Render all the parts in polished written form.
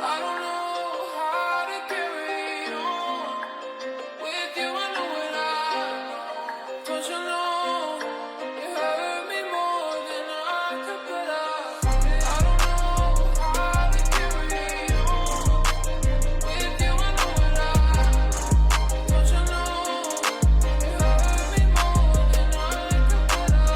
I don't know how to carry on. With you, I know what I know. Don't you know it hurt me more than I could put up. I don't know how to carry on. With you, I know what I know. Don't you know it hurt me more than I could put up.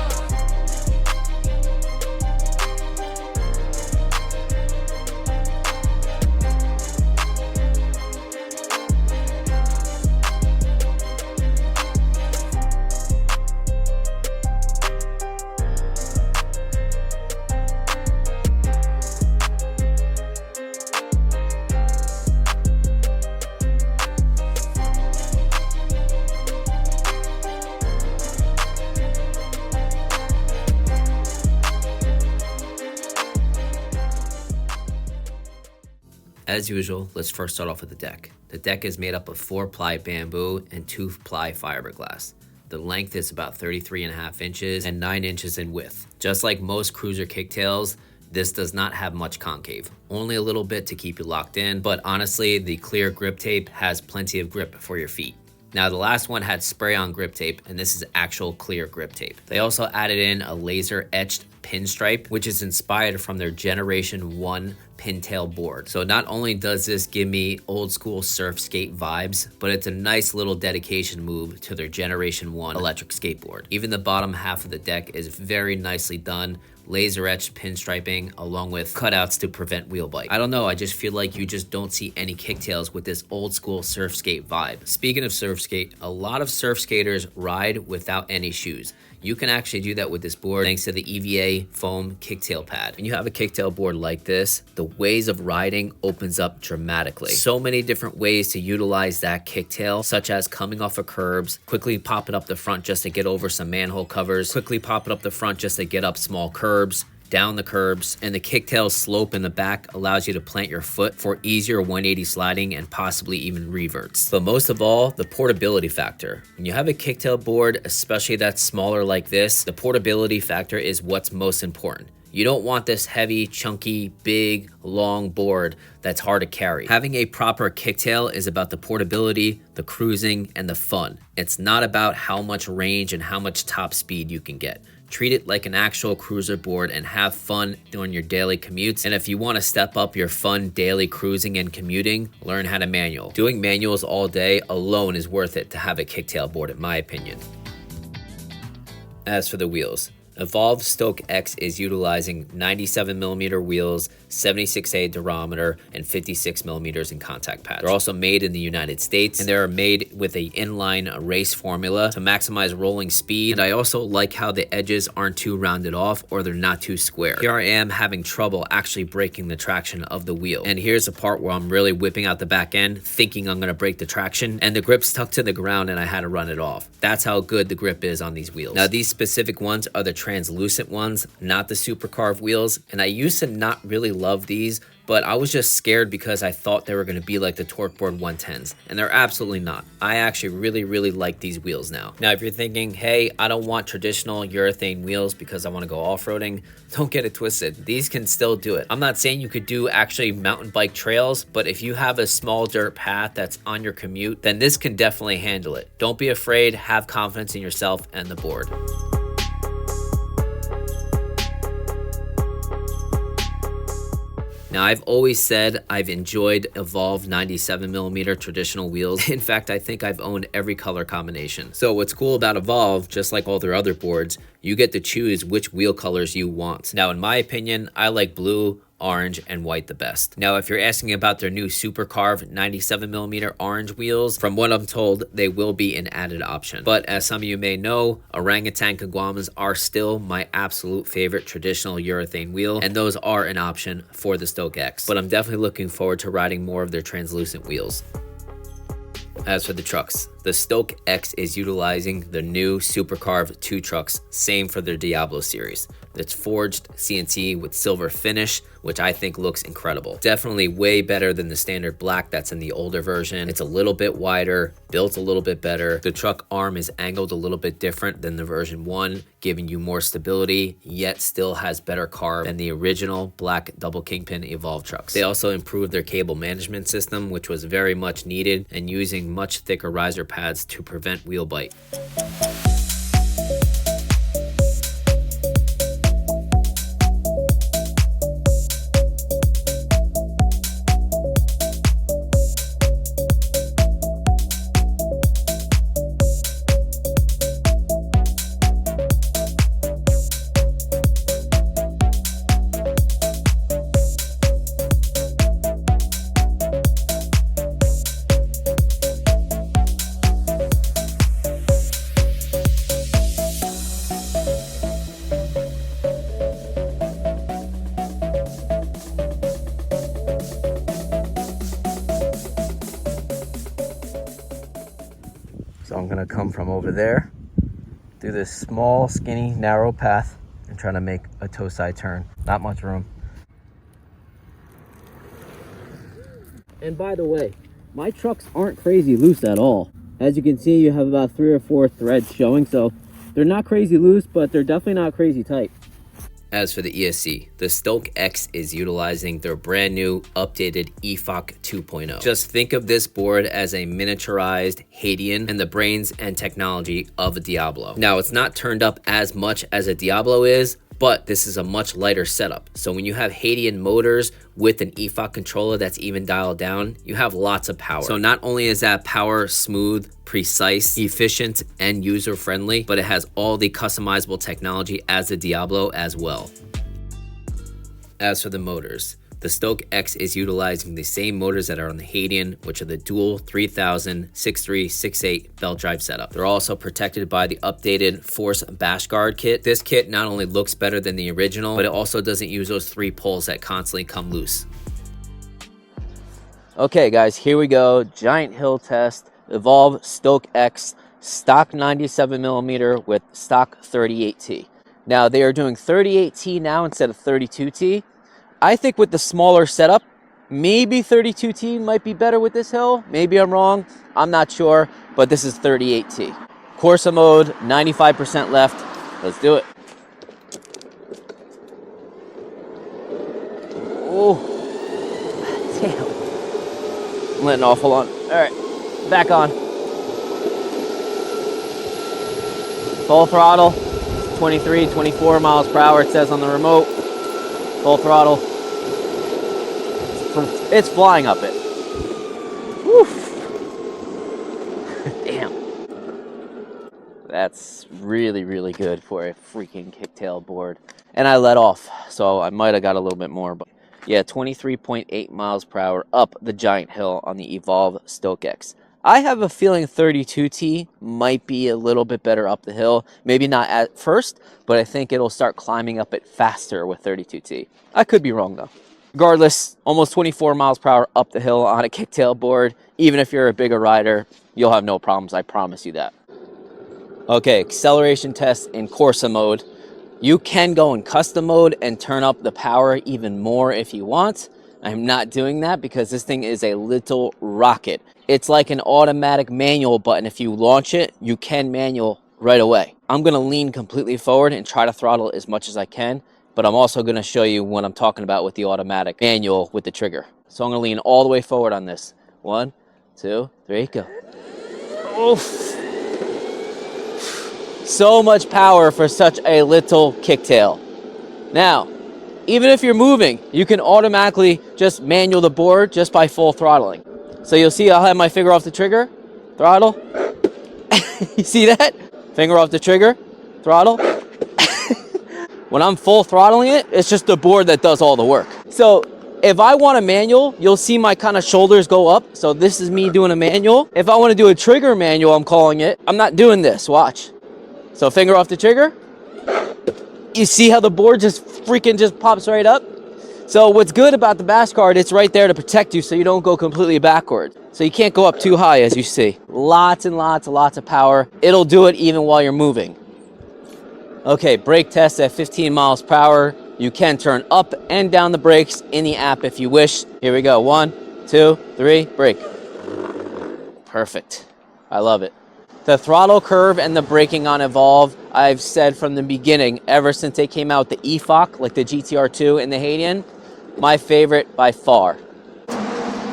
As usual, let's first start off with the deck. The deck is made up of 4-ply bamboo and 2-ply fiberglass. The length is about 33.5 inches and 9 inches in width. Just like most cruiser kicktails, this does not have much concave, only a little bit to keep you locked in, but honestly, the clear grip tape has plenty of grip for your feet. Now, the last one had spray-on grip tape, and this is actual clear grip tape. They also added in a laser-etched pinstripe, which is inspired from their Generation 1 pintail board. So not only does this give me old school surf skate vibes, but it's a nice little dedication move to their Generation 1 electric skateboard. Even the bottom half of the deck is very nicely done, laser etched pinstriping along with cutouts to prevent wheel bite. I don't know, I just feel like you just don't see any kicktails with this old school surf skate vibe. Speaking of surf skate, a lot of surf skaters ride without any shoes. You can actually do that with this board thanks to the EVA foam kicktail pad. When you have a kicktail board like this, the ways of riding opens up dramatically. So many different ways to utilize that kicktail, such as coming off of curbs, quickly popping up the front just to get over some manhole covers, quickly popping up the front just to get up small curbs, down the curbs, and the kicktail slope in the back allows you to plant your foot for easier 180 sliding and possibly even reverts. But most of all, the portability factor. When you have a kicktail board, especially that's smaller like this, the portability factor is what's most important. You don't want this heavy, chunky, big, long board that's hard to carry. Having a proper kicktail is about the portability, the cruising, and the fun. It's not about how much range and how much top speed you can get. Treat it like an actual cruiser board and have fun doing your daily commutes. And if you want to step up your fun daily cruising and commuting, learn how to manual. Doing manuals all day alone is worth it to have a kicktail board, in my opinion. As for the wheels, Evolve STOKE X is utilizing 97mm wheels, 76A durometer, and 56mm in contact pads. They're also made in the United States, and they're made with an inline race formula to maximize rolling speed. And I also like how the edges aren't too rounded off or they're not too square. Here I am having trouble actually breaking the traction of the wheel. And here's the part where I'm really whipping out the back end, thinking I'm gonna break the traction, and the grip stuck to the ground and I had to run it off. That's how good the grip is on these wheels. Now, these specific ones are the translucent ones, not the super carved wheels, and I used to not really love these, but I was just scared because I thought they were going to be like the Torqueboard 110s, and they're absolutely not. I actually really like these wheels now. Now, if you're thinking, hey, I don't want traditional urethane wheels because I want to go off-roading, don't get it twisted. These can still do it. I'm not saying you could do actually mountain bike trails, but if you have a small dirt path that's on your commute, then this can definitely handle it. Don't be afraid, have confidence in yourself and the board. Now, I've always said I've enjoyed Evolve 97mm traditional wheels. In fact, I think I've owned every color combination. So what's cool about Evolve, just like all their other boards, you get to choose which wheel colors you want. Now, in my opinion, I like blue, orange, and white the best. Now, if you're asking about their new super carved 97mm orange wheels, from what I'm told, they will be an added option. But as some of you may know, orangutan caguamas are still my absolute favorite traditional urethane wheel, and those are an option for the STOKE X. But I'm definitely looking forward to riding more of their translucent wheels. As for the trucks, the STOKE X is utilizing the new super carved 2 trucks, same for their Diablo series. It's forged CNC with silver finish, which I think looks incredible. Definitely way better than the standard black that's in the older version. It's a little bit wider, built a little bit better. The truck arm is angled a little bit different than the version 1, giving you more stability, yet still has better carb than the original black double kingpin Evolve trucks. They also improved their cable management system, which was very much needed, and using much thicker riser pads to prevent wheel bite. So I'm gonna come from over there, do this small, skinny, narrow path, and try to make a toe side turn. Not much room. And by the way, my trucks aren't crazy loose at all. As you can see, you have about 3 or 4 threads showing, so they're not crazy loose, but they're definitely not crazy tight. As for the ESC, the STOKE X is utilizing their brand new updated EFOC 2.0. Just think of this board as a miniaturized hadean and the brains and technology of a Diablo. Now, it's not turned up as much as a Diablo is, but this is a much lighter setup. So when you have hadean motors with an EFOC controller that's even dialed down, you have lots of power. So not only is that power smooth, precise, efficient, and user-friendly, but it has all the customizable technology as a Diablo as well. As for the motors, the STOKE X is utilizing the same motors that are on the hadean, which are the dual 3000 6368 belt drive setup. They're also protected by the updated Force Bash Guard kit. This kit not only looks better than the original, but it also doesn't use those 3 poles that constantly come loose. Okay guys, here we go. Giant hill test, Evolve STOKE X, stock 97mm with stock 38T. Now they are doing 38T now instead of 32T. I think with the smaller setup, maybe 32T might be better with this hill. Maybe I'm wrong. I'm not sure, but this is 38T. Corsa mode, 95% left. Let's do it. Oh, damn. I'm letting off, hold on. All right, back on. Full throttle, 23, 24 miles per hour, it says on the remote. Full throttle. It's flying up it. Woof. Damn. That's really, really good for a freaking kicktail board. And I let off, so I might have got a little bit more. But yeah, 23.8 miles per hour up the giant hill on the Evolve STOKE X. I have a feeling 32T might be a little bit better up the hill. Maybe not at first, but I think it'll start climbing up it faster with 32T. I could be wrong though. Regardless, almost 24 miles per hour up the hill on a kicktail board. Even if you're a bigger rider, you'll have no problems, I promise you that. Okay, acceleration test in Corsa mode. You can go in custom mode and turn up the power even more if you want. I'm not doing that because this thing is a little rocket. It's like an automatic manual button. If you launch it, you can manual right away. I'm gonna lean completely forward and try to throttle as much as I can, but I'm also gonna show you what I'm talking about with the automatic manual with the trigger. So I'm gonna lean all the way forward on this. 1, 2, 3, go. Oof. So much power for such a little kicktail. Now, even if you're moving, you can automatically just manual the board just by full throttling. So you'll see I'll have my finger off the trigger, throttle. You see that? Finger off the trigger, throttle. When I'm full throttling it, it's just the board that does all the work. So if I want a manual, you'll see my kind of shoulders go up. So this is me doing a manual. If I want to do a trigger manual, I'm calling it, I'm not doing this, watch. So finger off the trigger. You see how the board just freaking just pops right up? So what's good about the Bash Guard, it's right there to protect you so you don't go completely backward. So you can't go up too high, as you see. Lots and lots of power. It'll do it even while you're moving. Okay, brake test at 15 miles per hour. You can turn up and down the brakes in the app if you wish. Here we go. 1, 2, 3, brake. Perfect. I love it. The throttle curve and the braking on Evolve, I've said from the beginning, ever since they came out with the EFOC, like the GTR2 and the Hadean, my favorite by far.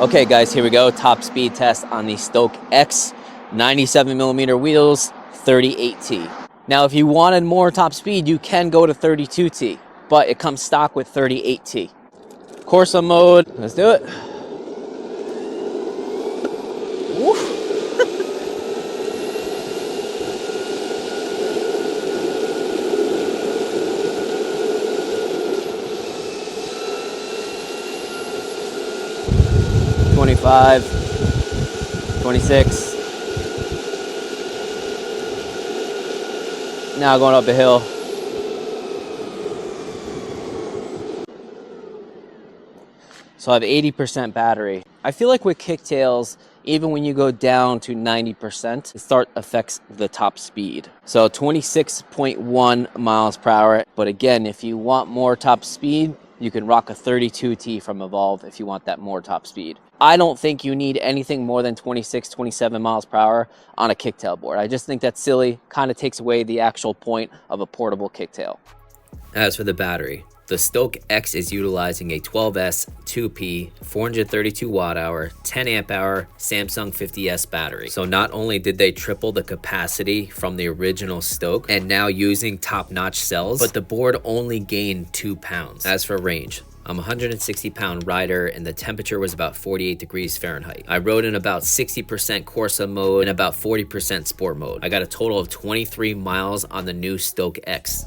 Okay guys, here we go. Top speed test on the STOKE X, 97 millimeter wheels, 38T. Now, if you wanted more top speed, you can go to 32T, but it comes stock with 38T. Corsa mode, let's do it. Woof. 25, 26. Now going up a hill. So I have 80% battery. I feel like with kicktails, even when you go down to 90%, it affects the top speed. So 26.1 miles per hour. But again, if you want more top speed, you can rock a 32T from Evolve if you want that more top speed. I don't think you need anything more than 26, 27 miles per hour on a kicktail board. I just think that's silly, kind of takes away the actual point of a portable kicktail. As for the battery, the STOKE X is utilizing a 12S 2P 432 watt hour 10 amp hour Samsung 50S battery. So not only did they triple the capacity from the original STOKE and now using top-notch cells, but the board only gained 2 pounds. As for range, I'm a 160-pound rider and the temperature was about 48 degrees Fahrenheit. I rode in about 60% Corsa mode and about 40% sport mode. I got a total of 23 miles on the new STOKE X.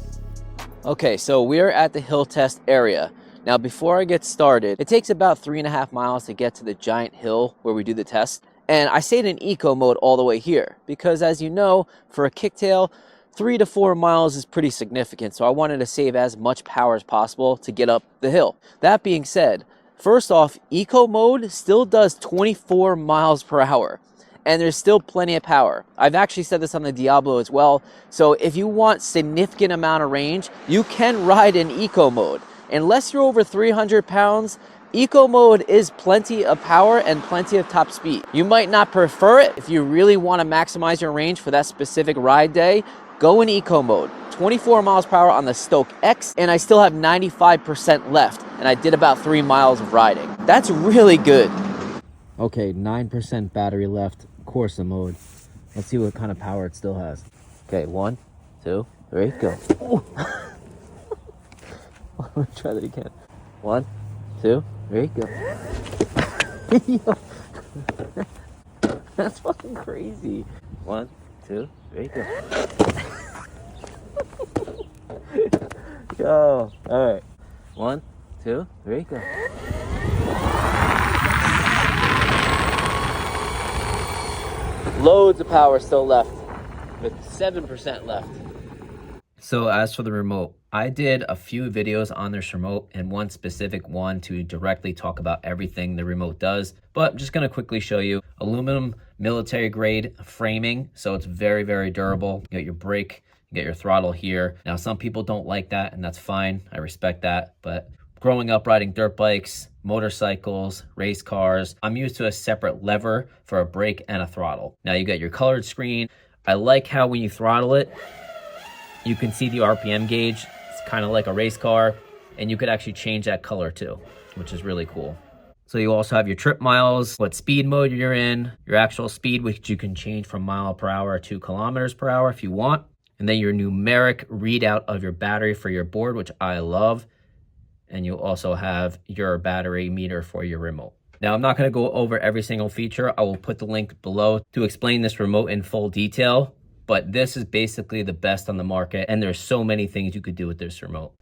Okay, so we're at the hill test area. Now, before I get started, it takes about 3.5 miles to get to the giant hill where we do the test. And I stayed in eco mode all the way here because, as you know, for a kicktail, 3 to 4 miles is pretty significant. So I wanted to save as much power as possible to get up the hill. That being said, first off, eco mode still does 24 miles per hour. And there's still plenty of power. I've actually said this on the Diablo as well. So if you want significant amount of range, you can ride in eco mode. Unless you're over 300 pounds, eco mode is plenty of power and plenty of top speed. You might not prefer it. If you really want to maximize your range for that specific ride day, go in eco mode. 24 miles per hour on the STOKE X, and I still have 95% left. And I did about 3 miles of riding. That's really good. Okay, 9% battery left. Corsa mode. Let's see what kind of power it still has. Okay, 1, 2, 3, go. Let me try that again. 1, 2, 3, go. That's fucking crazy. 1, 2, 3, go. Go. All right. 1, 2, 3, go. Loads of power still left, with 7% left. So as for the remote, I did a few videos on this remote and one specific one to directly talk about everything the remote does. But I'm just going to quickly show you aluminum military grade framing. So it's very, very durable. You got your brake, you got your throttle here. Now, some people don't like that, and that's fine. I respect that. But growing up riding dirt bikes, motorcycles, race cars, I'm used to a separate lever for a brake and a throttle. Now you got your colored screen. I like how when you throttle it, you can see the RPM gauge. It's kind of like a race car, and you could actually change that color too, which is really cool. So you also have your trip miles, what speed mode you're in, your actual speed, which you can change from mile per hour to kilometers per hour if you want. And then your numeric readout of your battery for your board, which I love. And you'll also have your battery meter for your remote. Now, I'm not going to go over every single feature. I will put the link below to explain this remote in full detail, but this is basically the best on the market, and there's so many things you could do with this remote.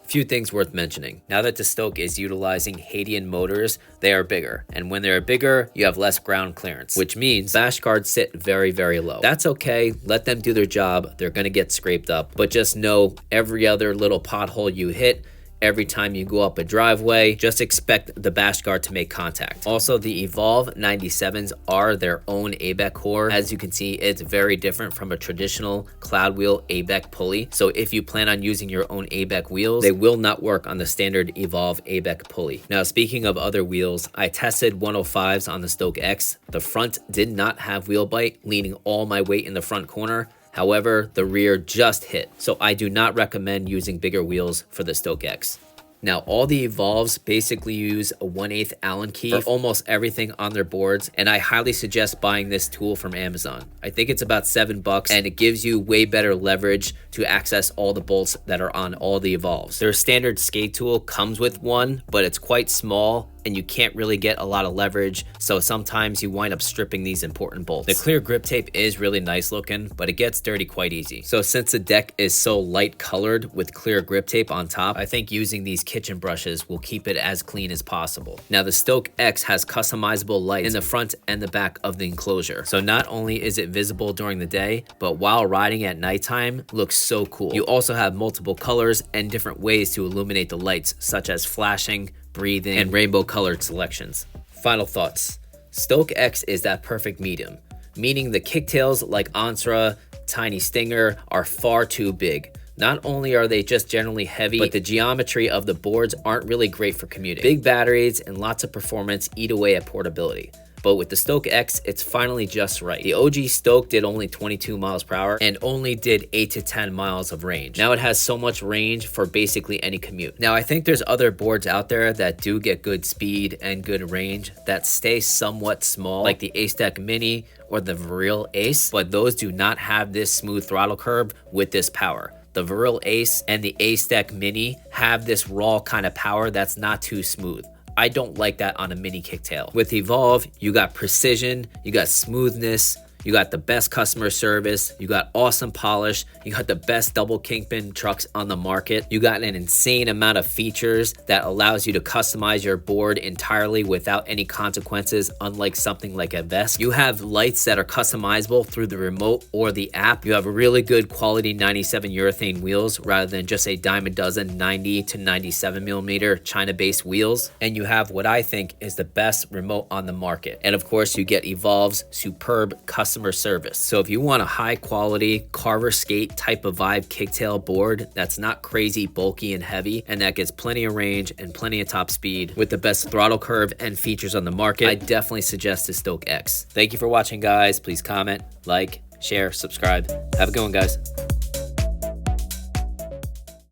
Few things worth mentioning. Now that the STOKE is utilizing hadean motors, they are bigger. And when they're bigger, you have less ground clearance, which means bash guards sit very, very low. That's okay. Let them do their job. They're going to get scraped up. But just know every other little pothole you hit, every time you go up a driveway. Just expect the bash guard to make contact. Also, the Evolve 97s are their own ABEC core. As you can see, it's very different from a traditional cloud wheel ABEC pulley. So if you plan on using your own ABEC wheels, they will not work on the standard Evolve ABEC pulley. Now, speaking of other wheels, I tested 105s on the STOKE X. The front did not have wheel bite, leaning all my weight in the front corner. However, the rear just hit. So I do not recommend using bigger wheels for the STOKE X. Now, all the Evolves basically use a 1/8 Allen key for almost everything on their boards, and I highly suggest buying this tool from Amazon. I think it's about $7, and it gives you way better leverage to access all the bolts that are on all the Evolves. Their standard skate tool comes with one, but it's quite small, and you can't really get a lot of leverage, so sometimes you wind up stripping these important bolts. The clear grip tape is really nice looking, but it gets dirty quite easy. So since the deck is so light colored with clear grip tape on top, I think using these kitchen brushes will keep it as clean as possible. Now, the STOKE X has customizable lights in the front and the back of the enclosure. So not only is it visible during the day, but while riding at nighttime, looks so cool. You also have multiple colors and different ways to illuminate the lights, such as flashing, breathing, and rainbow colored selections. Final thoughts. STOKE X is that perfect medium, meaning the kicktails like Antra, Tiny Stinger are far too big. Not only are they just generally heavy, but the geometry of the boards aren't really great for commuting. Big batteries and lots of performance eat away at portability. But with the STOKE X, it's finally just right. The OG STOKE did only 22 miles per hour and only did 8 to 10 miles of range. Now it has so much range for basically any commute. Now I think there's other boards out there that do get good speed and good range that stay somewhat small, like the STOKE Mini or the Viril Ace, but those do not have this smooth throttle curve with this power. The Viril Ace and the STOKE Mini have this raw kind of power that's not too smooth. I don't like that on a mini kicktail. With Evolve, you got precision, you got smoothness, you got the best customer service, you got awesome polish, you got the best double kingpin trucks on the market, you got an insane amount of features that allows you to customize your board entirely without any consequences, unlike something like a vest. You have lights that are customizable through the remote or the app. You have really good quality 97 urethane wheels rather than just a dime a dozen 90 to 97 millimeter China-based wheels. And you have what I think is the best remote on the market. And of course, you get Evolve's superb customer service. So if you want a high quality Carver skate type of vibe kicktail board that's not crazy bulky and heavy and that gets plenty of range and plenty of top speed with the best throttle curve and features on the market, I definitely suggest the STOKE X. Thank you for watching, guys. Please comment, like, share, subscribe. Have a good one, guys.